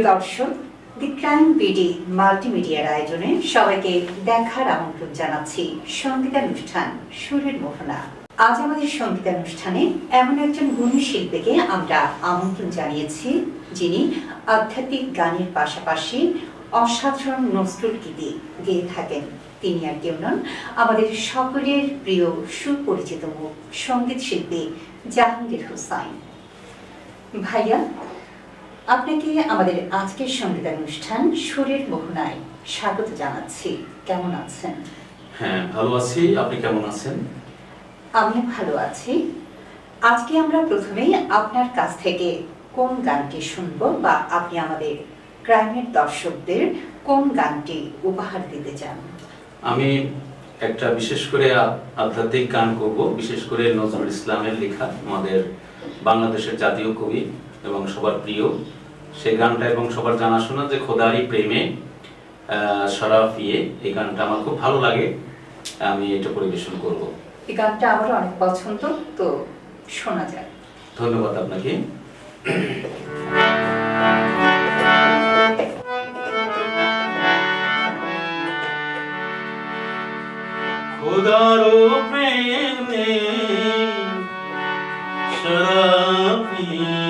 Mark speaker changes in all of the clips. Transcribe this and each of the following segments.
Speaker 1: দর্শক, দি Crime BD মাল্টিমিডিয়ার আয়োজনে সবাইকে দেখার আমন্ত্রণ জানাচ্ছি সঙ্গীতানুষ্ঠান সুরের মোহনা। আজ আমাদের সঙ্গীতানুষ্ঠানে এমন একজন গুণী শিল্পীকে আমরা আমন্ত্রণ জানিয়েছি, যিনি আধ্যাত্মিক গানের পাশাপাশি অসাধারণ নজরুল গীতি গেয়ে থাকেন। তিনি আর কেউ নন, আমাদের সকলের প্রিয় সুপরিচিত মুখ সঙ্গীত শিল্পী জাহাঙ্গীর হোসাইন। ভাইয়া, আপনাকে আমাদের আজকের সঙ্গীতানুষ্ঠান সুরের মোহনায় স্বাগত জানাচ্ছি। কেমন আছেন?
Speaker 2: হ্যাঁ, ভালো আছি। আপনি কেমন আছেন?
Speaker 1: আমি ভালো আছি। আজকে আমরা প্রথমেই আপনার কাছ থেকে কোন গানটি শুনব, বা আপনি আমাদের ক্রাইমের দর্শকদের কোন গানটি উপহার দিতে চান?
Speaker 2: আমি একটা বিশেষ করে আধ্যাত্মিক গান করব, বিশেষ করে নজরুল ইসলামের লেখা, আমাদের বাংলাদেশের জাতীয় কবি এবং সবার প্রিয় সেই গানটা, এবং সবার জানাশোনা যে খোদারি প্রেমে শরাফিয়ে, এই গানটা আমার খুব ভালো লাগে। আমি এটা পরিবেশন করব।
Speaker 1: এই গানটা আমার অনেক পছন্দ, তো শোনা যায়।
Speaker 2: ধন্যবাদ আপনাকে। খোদারো প্রেমে শরাফিয়ে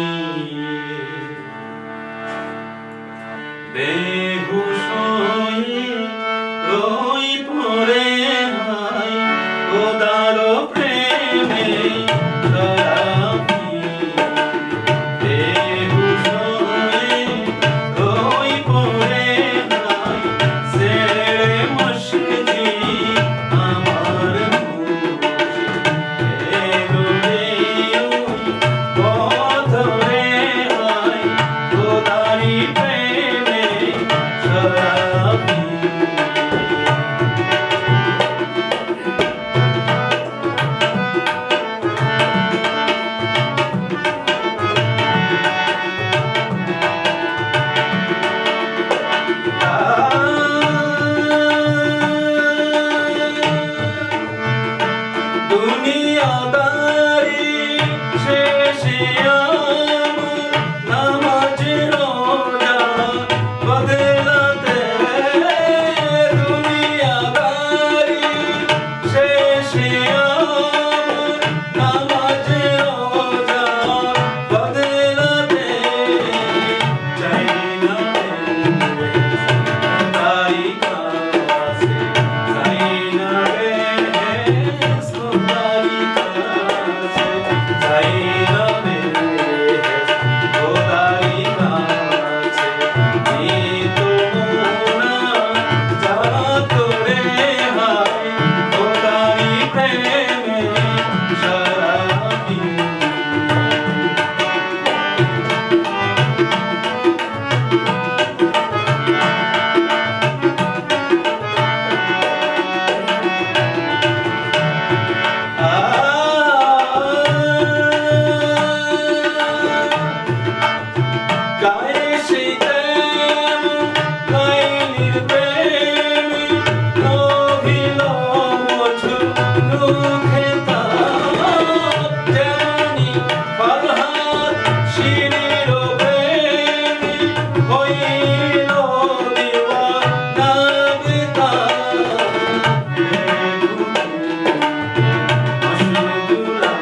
Speaker 2: বেহুশ হয়ে রই পড়ে হায়, খোদারো প্রেমে শরাফিয়ে বেহুশ হয়ে রই পড়ে হায়, ছেড়ে মশজি আমার পথরে হায়, খোদারি প্রেমে শরাফিয়ে। দুনিয়াদারি শেষে আমার নামাজ রোজা বদলাতে, দুনিয়াদারি শেষে আমার নামাজ রোজা বদলাতে, চাই না তাই কাছে, চাই না রে খোদারি কাছে, চাই না রে খোদারি কাছে, এই তো মোনা যা করে হায়, খোদারি প্রেমে শরাফিয়ে। গায়ে শীতে গাইনির প্রেমে নভিল মধু মুখে তাপ, জানি ফরহাদ শিরির প্রেমে হইল দিওয়ানা বেতাব, মশগুলা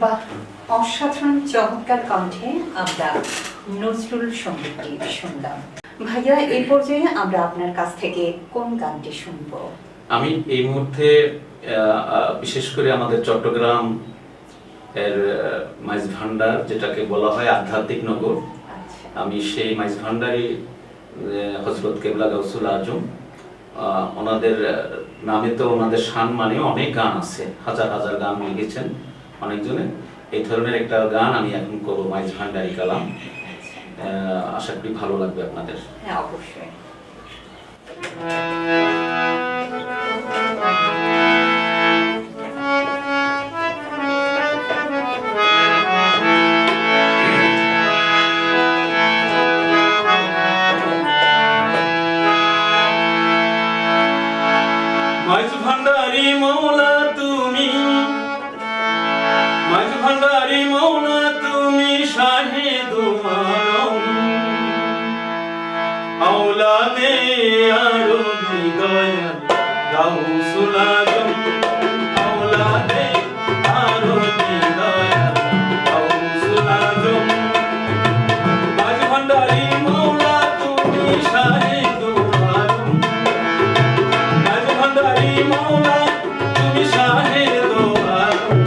Speaker 1: বাহ, অসাধারণ চমৎকার কণ্ঠে আমরা নজরুল সঙ্গীতটি শুনলাম। ভাইয়া, এই পর্যায়ে আমরা আপনার কাছ থেকে কোন গানটি শুনব?
Speaker 2: আমি এই মুহূর্তে বিশেষ করে আমাদের চট্টগ্রাম এর মাইজ ভান্ডার, যেটাকে বলা হয় আধ্যাত্মিক নগর, আমি সেই মাইজ ভান্ডারি হযরত কেবলা গাউসুল আজম ওনাদের নামে তো ওনাদের সম্মানে অনেক গান আছে, হাজার হাজার গান লিখেছেন অনেকজনে। এই ধরনের একটা গান আমি এখন করবো, মাইজ ভান্ডারি কালাম। আশা করি ভালো লাগবে আপনাদের।
Speaker 1: হ্যাঁ, অবশ্যই।
Speaker 2: মাইজ ভান্ডারি মৌলা তুমি, মাইজ ভান্ডারি মৌলা তুমি, শাহিদু আলম, আওলাদে আরবি দয়াল গাউসুল আজম, আওলাদে আরবি দয়াল গাউসুল আজম। মাইজ ভান্ডারি মৌলা তুমি, শাহিদু আলম, মাইজ ভান্ডারি মৌলা তুমি, শাহিদু আলম,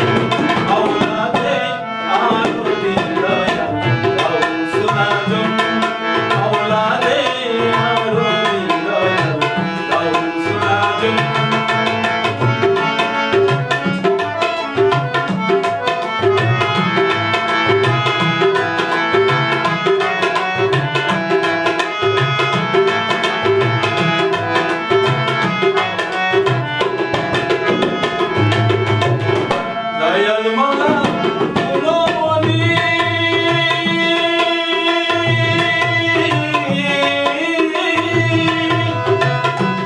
Speaker 2: আওলাদে আরবি দয়াল গাউসুল আজম, আওলাদে আরবি দয়াল গাউসুল আজম। দয়াল মাওলা গুণমণি,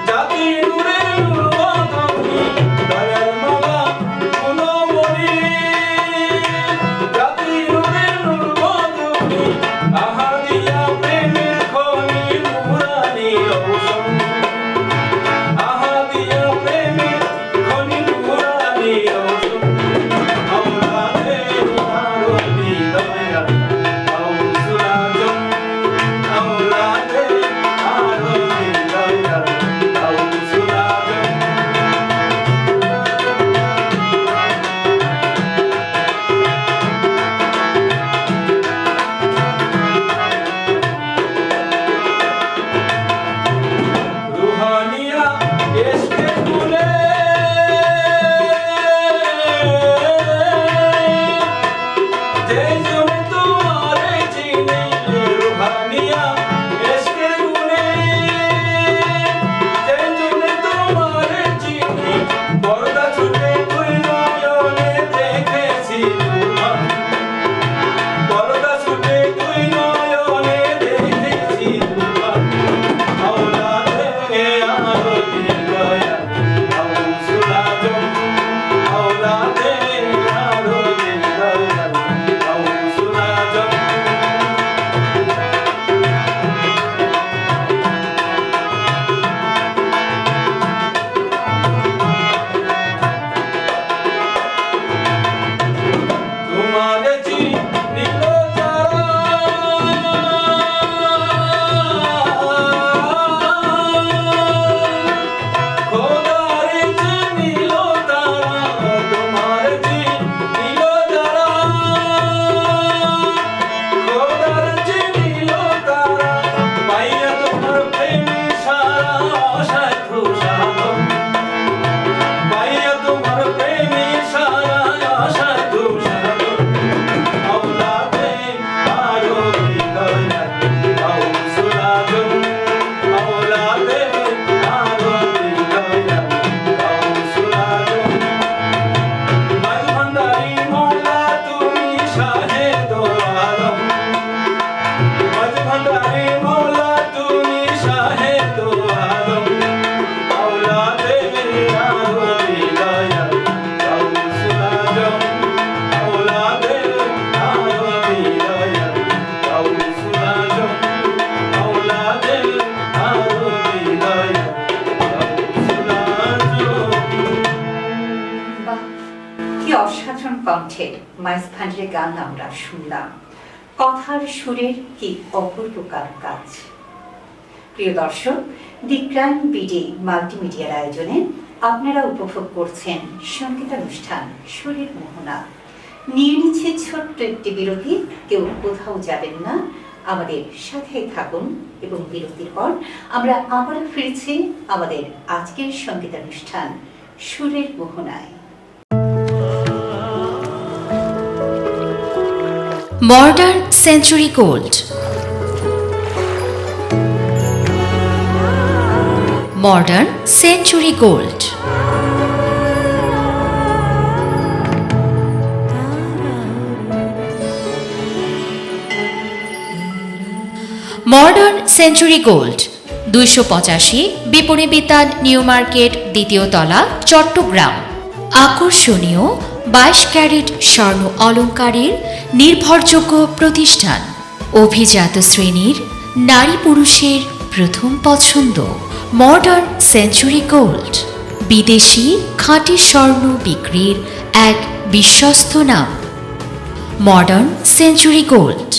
Speaker 2: জাতি নূরে নূর বদনি, দয়াল মাওলা গুণমণি, জাতি নূরে নূর বদনি, আহাদিয়া প্রেমের খনি নুরানি রওশন, আহাদিয়া প্রেমের খনি নুরানি রওশন, আওলাদে আরবি দয়াল গাউসুল আজম, আওলাদে আরবি দয়াল গাউসুল আজম। রুহানিয়া ইশকে গুলে, যে জনে তোমারে চিনে, রুহানিয়া ইশকে গুলে, যে জনে তোমারে চিনে, পর্দা ছুটে তুই নয়নে দেখেছি তোমার, পর্দা ছুটে তুই নয়নে দেখেছি তোমার, আওলাদে আরবি দয়াল গাউসুল আজম, আওলাদে আরবি দয়াল গাউসুল আজম। তোমারে চিনিল যারা, খোদারে চিনিল তারা, তোমারে চিনিল যারা, খোদারে চিনিল তারা, পাইয়া তোমার প্রেমে সারা অসাধ্য সাধন, পাইয়া তোমার প্রেমে সারা অসাধ্য সাধন, আওলাদে আরবি দয়াল গাউসুল আজম, আওলাদে আরবি দয়াল গাউসুল আজম। মাইজ ভান্ডারি মৌলা তুমি, শাহিদু আলম, মাইজ ভান্ডারি মৌলা তুমি, শাহিদু আলম, আওলাদে আরবি দয়াল গাউসুল আজম, আওলাদে আরবি দয়াল গাউসুল আজম, আওলাদে আরবি দয়াল গাউসুল আজম।
Speaker 1: বাহ, কি অসাধারণ কণ্ঠের মাইজ ভান্ডারি গান আমরা শুনলাম। কথার সুরের কি অপূর্ব কাজ। প্রিয় দর্শক, দিকরান বিডি মাল্টিমিডিয়ার আয়োজনে আপনারা উপভোগ করছেন সঙ্গীতানুষ্ঠান সুরের মোহনা। নিয়ে নিচ্ছে ছোট্ট একটি বিরতি। কেউ কোথাও যাবেন না, আমাদের সাথে থাকুন এবং বিরতির পর আমরা আবারও ফিরছি আমাদের আজকের সঙ্গীতানুষ্ঠান সুরের মোহনায়।
Speaker 3: Modern century gold, modern century gold. Modern century gold 285 বিপণী বিতান নিউ মার্কেট, দ্বিতীয় তলা, চট্টগ্রাম। আকর্ষণীয় 22 ক্যারেট স্বর্ণ অলংকারের নির্ভরযোগ্য প্রতিষ্ঠান। অভিজাত শ্রেণীর নারী পুরুষের প্রথম পছন্দ মডার্ন সেঞ্চুরি গোল্ড। বিদেশি খাঁটি স্বর্ণ বিক্রির এক বিশ্বস্ত নাম মডার্ন সেঞ্চুরি গোল্ড।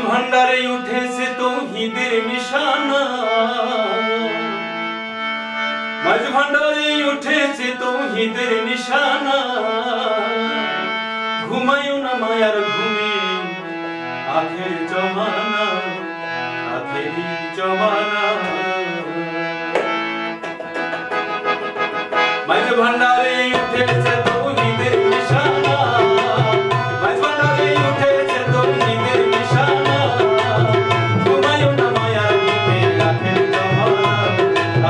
Speaker 2: ভান্ডারে উঠেছে তৌহিদের নিশানা, মাঝ ভান্ডারে উঠেছে তৌহিদের নিশানা। ঘুমায়ও না মায়ার ঘুমে, আখের জমানা, আখেরি জমানা। মাঝ ভান্ডারে উঠেছে তৌহিদের নিশানা, মাঝ ভান্ডারে উঠেছে তৌহিদের নিশানা। ঘুমায়ও না মায়ার ঘুমে, আখের জমানা,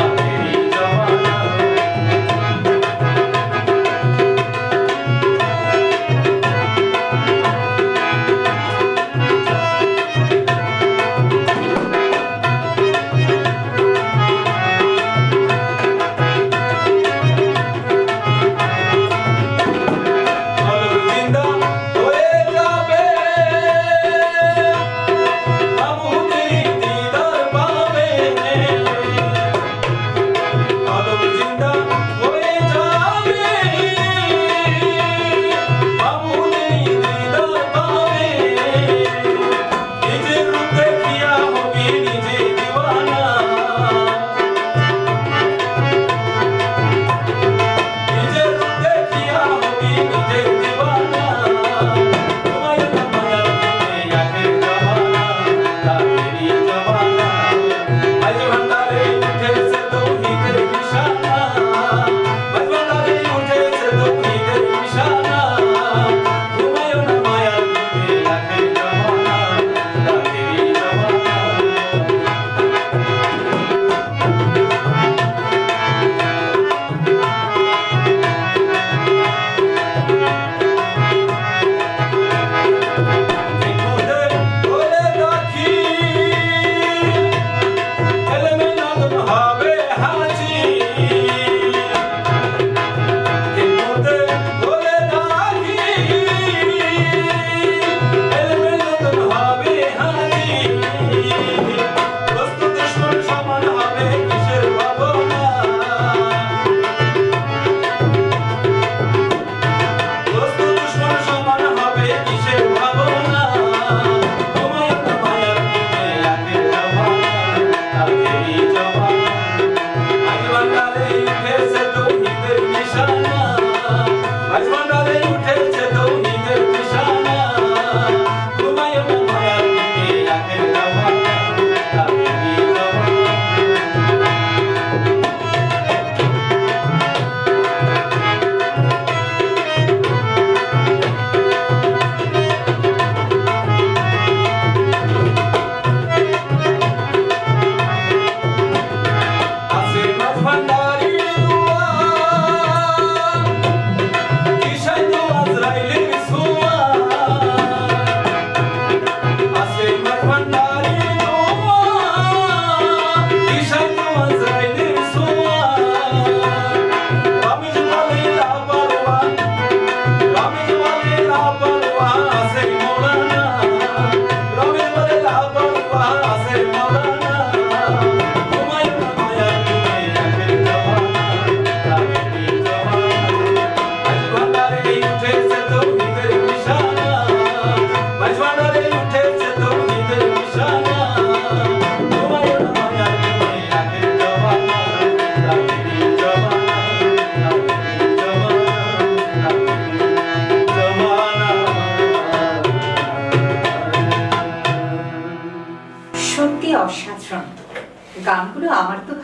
Speaker 2: আখেরি জমানা।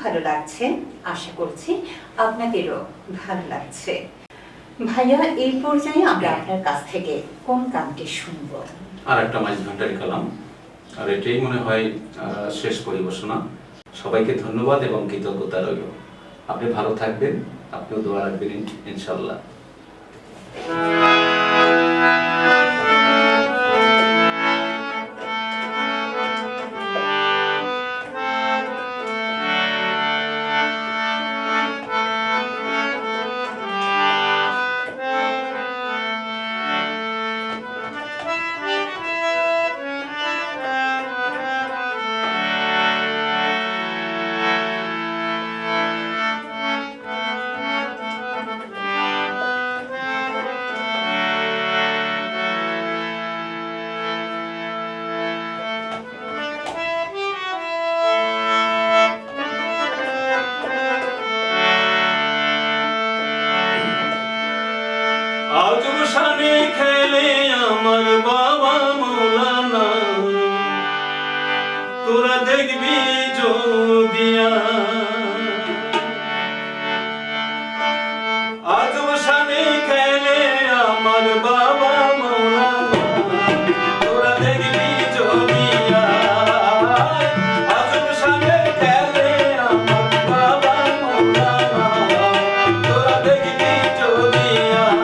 Speaker 1: ভালো লাগছে, আশা করছি আপনাদেরও ভালো লাগছে। ভাইয়া, এই পর্যায়ে আমরা আপনার কাছ থেকে কোন গানটি শুনবো?
Speaker 2: আর একটা মাইজ ভান্ডারি কালাম, আর এটাই মনে হয় শেষ পরিবেশনা। সবাইকে ধন্যবাদ এবং কৃতজ্ঞতা রইল। আপনি ভালো থাকবেন, আপনিও দোয়া রাখবেন ইনশাল্লাহ।
Speaker 4: আজব শানে খেলে আমার বাবা মৌলানা, তোরা দেখবি যদিয়া। আজব শানে খেলে আমার বাবা মৌলানা, তোরা দেখবি যদিয়া। আজব শানে খেলে আমার বাবা মৌলানা, তোরা দেখবি যদিয়া।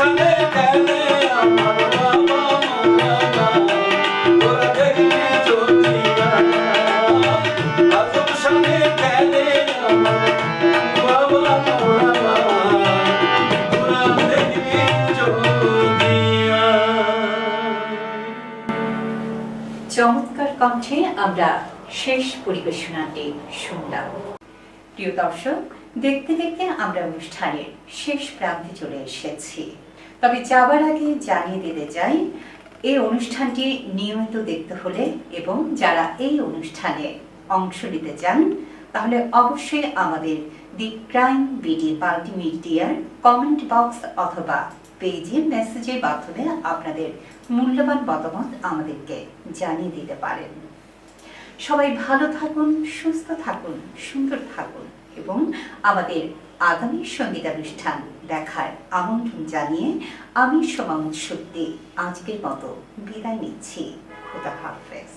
Speaker 4: শানে খেলে আমার বাবা মৌলানা, তোরা দেখবি যদি আজব শানে খেলে আমার বাবা মৌলানা, তোরা দেখবি যদি।
Speaker 1: চমৎকার কণ্ঠে আমরা শেষ পরিবেশনাটি শুনলাম। প্রিয় দর্শক, দেখতে দেখতে আমরা অনুষ্ঠানের শেষ প্রান্তে চলে এসেছি। তবে যাবার আগে জানিয়ে দিতে চাই, এই অনুষ্ঠানটি নিয়মিত দেখতে হলে এবং যারা এই অনুষ্ঠানে অংশ নিতে চান তাহলে অবশ্যই আমাদের দি ক্রাইম বিডি মাল্টিমিডিয়ার কমেন্ট বক্স অথবা পেজে মেসেজের মাধ্যমে আপনাদের মূল্যবান মতামত আমাদেরকে জানিয়ে দিতে পারেন। সবাই ভালো থাকুন, সুস্থ থাকুন, সুন্দর থাকুন এবং আমাদের আগামী সঙ্গীতানুষ্ঠান দেখার আমন্ত্রণ জানিয়ে আমি সোমামুদ সত্যি আজকের মতো বিদায় নিচ্ছি। খোদা হাফেজ।